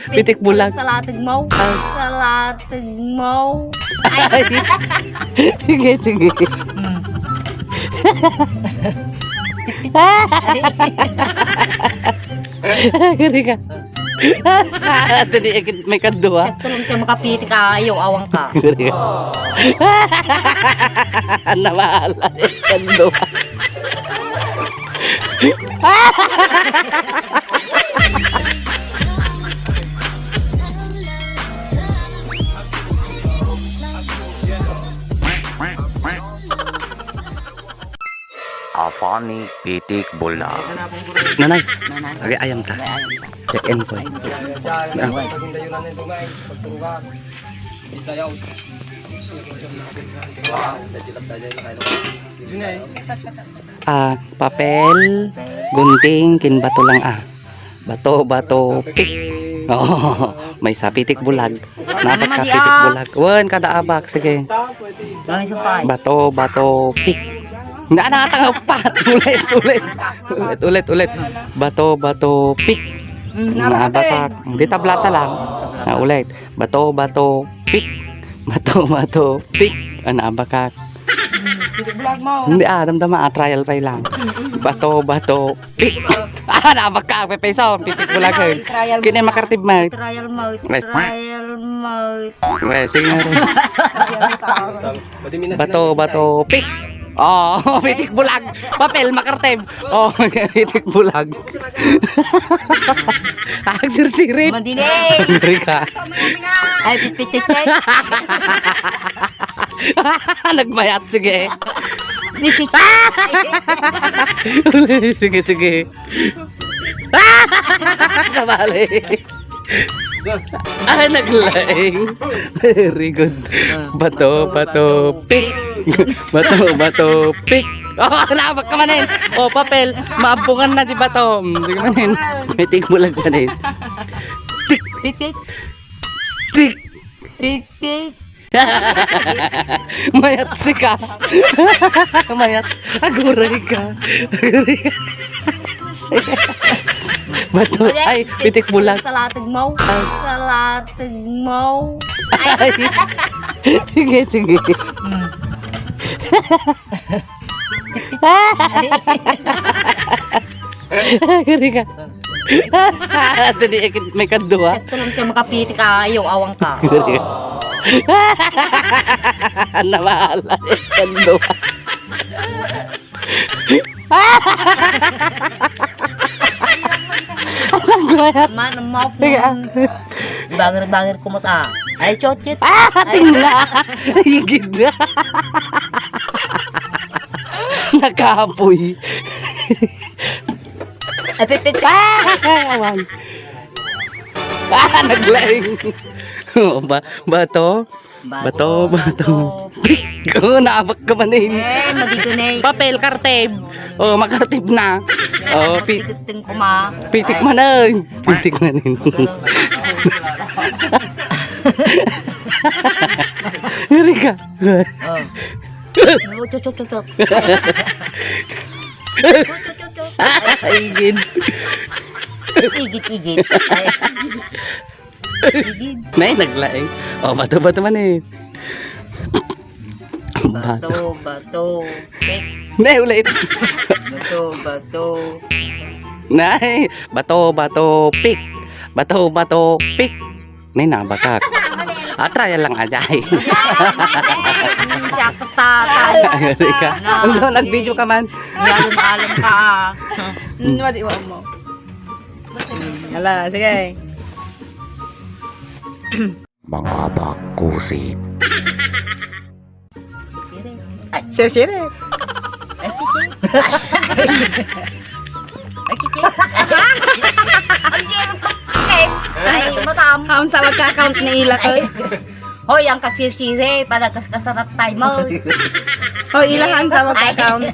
Pitik bulag. Salating mo. Salating mo. Sige, sige. Gari ka. Tadi may kadua. Tulong ka makapitik ayaw, awang ka. Gari ka. Nawala yung kadua. Afani pitik bola. Nanay, lagi ayam ta. Check in po. Papel, gunting, kinbato lang Bato, bato, pik. Oh, may sa pitik bulag. Nabat ka pitik bulag. Wan kada abak sige. Bato, bato, pik. Nakatanggapat. Ulit. Bato, bato, pik. Nabatak. Di tablata lang. Ulit. Bato, bato, pik. Bato, bato, pik. Nabakak. Pitik bulag mo. Hindi damdama trial pa lang. Bato, bato, pik. Nabakak. Pepeso. Pitik bulag. Kini makartib mo. Trial mode. Trial mode. Sige nga rin. Bato, bato, pik. Oh, pitik bulag. Papel, makartib. Oh, pitik bulag. Sirsiri. Mandinig. Dari ka. Ay, pitik. Nagbayat, sige. Nichis. Sige. Kabali. Naglaing. Very good. Bato, bato, pik. Bato, pik. Oh, nabak ka manin. Oh, papel. Maampungan na di bato. Sige manin. May tigbulag manin. Tik. Pitik. Tik. Pitik. Mayat si ka. Mayat. Aguray ka. Bato. Ay, pitik bulag. Salating mo. Salating mo. Ay. Sige. Gari ka. Tadi may kadua. Tulong ka makapitik ayaw, awang ka. Gari ka. Nawala yung kadua. Man, mau bangir kumot Ay, chocit. Tingla. Higid na. Nakapoy. Ay, pitik. Awan. Naglaing. Bato. Pik. Naabak ka manin. Madigunay. Papel, kartib. Oh, makartib na. Oh, Pitik ko ma. pitik manin. Pitik manin. Ngeri ka. Cocok. Igid. Igit. Nay, naglaing. Oh, bato man eh. Bato. Pik. Nay, ulit. Bato. Nay, bato, pik. Bato, pik. Nay, nabakak. Trial lang ajay. Siya tayo. Ngeri ka. Nag-video ka man. Alam ka. Madiwa mo. Hala, sige. Mga bakusit. Sir. Ay, matam. Haon sa magka-count ni ila ko. Hoy, ang katsir-sire, para kasarap tayo mo. O ilahan sa magka-count.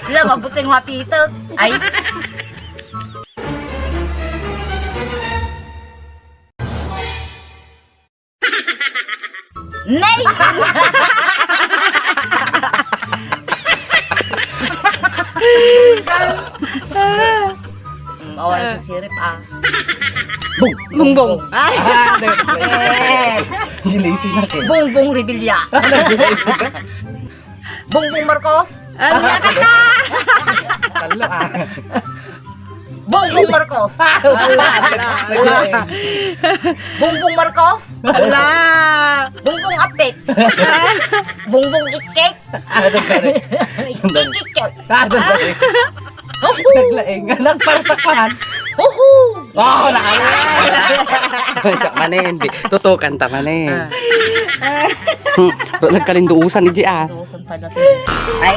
Wala, mabuting mapito. Ay. Nay! wala sa sirip ah. Bungbong. Ay. Lazy na kayo. Bongbong Revilla. Bongbong Marcos. Ala ka. Talo ah. Bongbong Marcos. Bongbong Marcos. Ala. Bongbong Apek. Bongbong Ikek. Ikek. Naglaing. Nagparatakpan. Uhu. Oh, siya manin. Tutukan ta manin. Nagkalinduusan ni G ah. Lusan pa natin. Ay.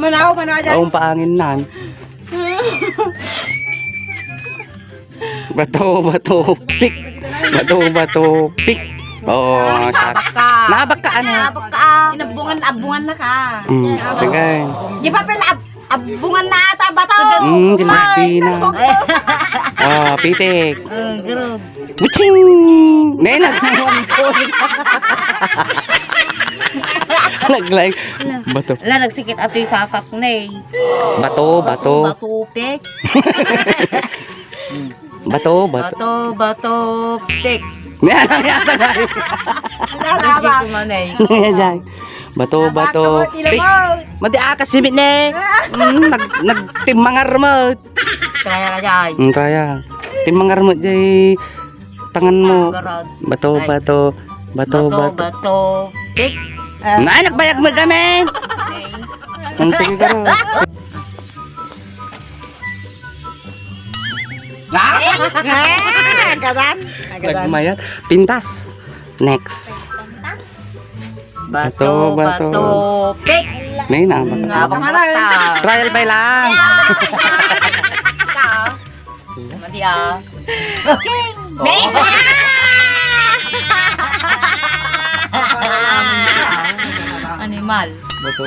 Manaw dyan. Ang paangin nan. Bato, pik. Bato, pik. Oh, siya. Baka. Nabak ka ano? Baka. Abungan na ka. Sige. Di pa pala abungan na ata bato. Dilapi na. Oh, pitik. Girod. Buching! Nena! Naglag. Bato. Wala, nagsikit ato yung sakak na eh. Bato. Batupik. Bato. Bato, pik. Nena, yata na. Nagsikit ko man eh. Nena, bato. Pik. Mati akas simit ne. Nagtimangar mo. Kaya na dyan. Kaya. Timangar mo jay tangan mo. Garod. Bato. Bato, pik. Ay, nagbayag mo kami. Okay. Sige karo. Gadan. Nagmayat. Pintas. Next. Bato, pik. May naman. Nabakta. Trial by lang. Mati ah. King! Animal. Bato.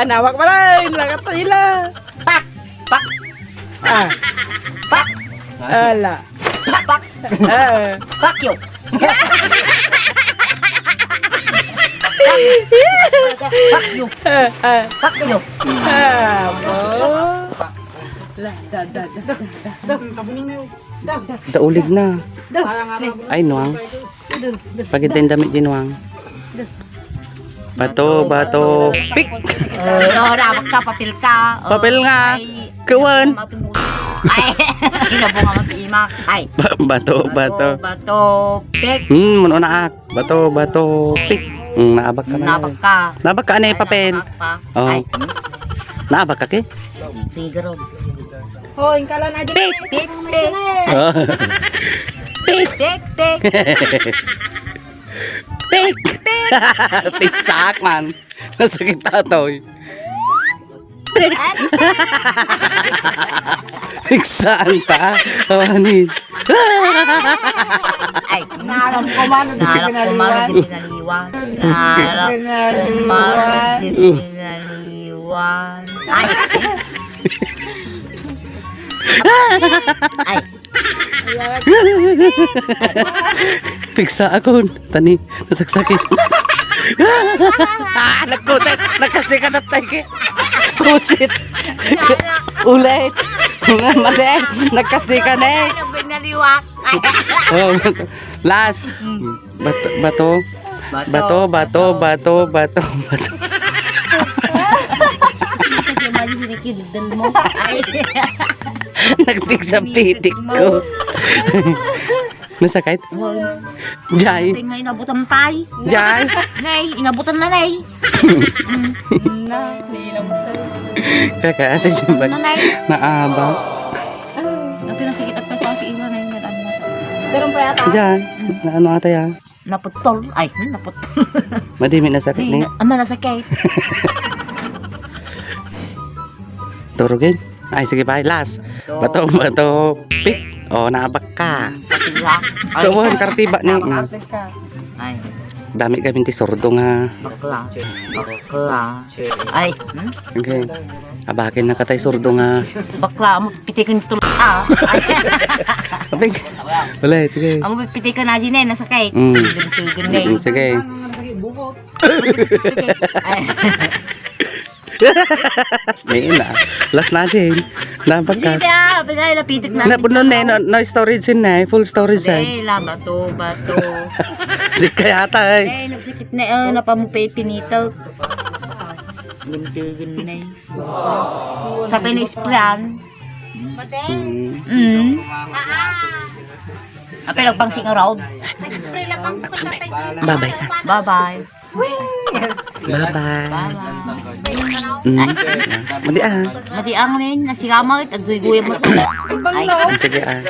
Nawak pa lang. Lakat na sila. Pak! Ala. Pak! Pak you! Pak you! Pak you! Daulig na. Ay, nuang. Pagitin damit ginuang. Bato. Pik. Dapat ka, papel ka. Papel nga. Ay, Kuwan. Ay, hinabunga mo si Ima. Ay. Bato. Pik. Mano na ak. Bato. Pik. Naabak ka na. Nabak ka. Naabak ka na yung papel. Oh. Ay, Naabak ka ke? siguro. Hoy, kala na di. Pik. Oh. Pik. Pik. Piksak man. Nasakit tatoy. Piksaan pa. Awanin. Ay, nalam ko man. Di pinaliwan. Ay. Ay. Piksa ako. Tani. Nasaksakit. Nagkusit. Nagkasikat at tayo. Kusit. Ulit. Mali. Nagkasikat na eh. Pinaliwak. Ay. Oh, last. Bato. Mali sinikidal mo. Ay. Nagpiksa pitik ko. Nasakit? Jai. Tingnan inabutan pay. Jai. Ngay, inabutan na nay. Kaka, asa siya ba? Nanay. Naaba. Ang pinasikit at kasi si Iwa na yung ano na. Meron pa yata. Diyan. Na ano ata ya? Naputol. Ay, naputol. Madimi na sakit ni. Ama nasakit. Turugin. Ay, sige pa. Last. Bato. Pik. Oh, naabak ka. Patila. Tuwan, kartiba ni. Artist ka. Ay, Dami kami ti sordo nga. bakla. Ay, Okay. Abakin na katay sordo nga. bakla. Amo pitikan ito. Ay, Abig. Wala, sige. amo pitikan na din eh. Nasakit. Mm. Tugan ngay. Sige. Ay. May na. Last na din. Nabakas. Hindi na, pinay napitik na. Napuno na, no storage yun na, full storage ay. Hindi, bato. Di kaya ata ay. Nagsikit na, napamupay pinitaw. Guntigin na eh. Sa pinisprayan. Apel ang pangsing around. Bye-bye ka. Bye-bye. Bye-bye. Madi ah. Mati ang nin, nasigamag, agguy-guy mo to. Ay, Sige ah.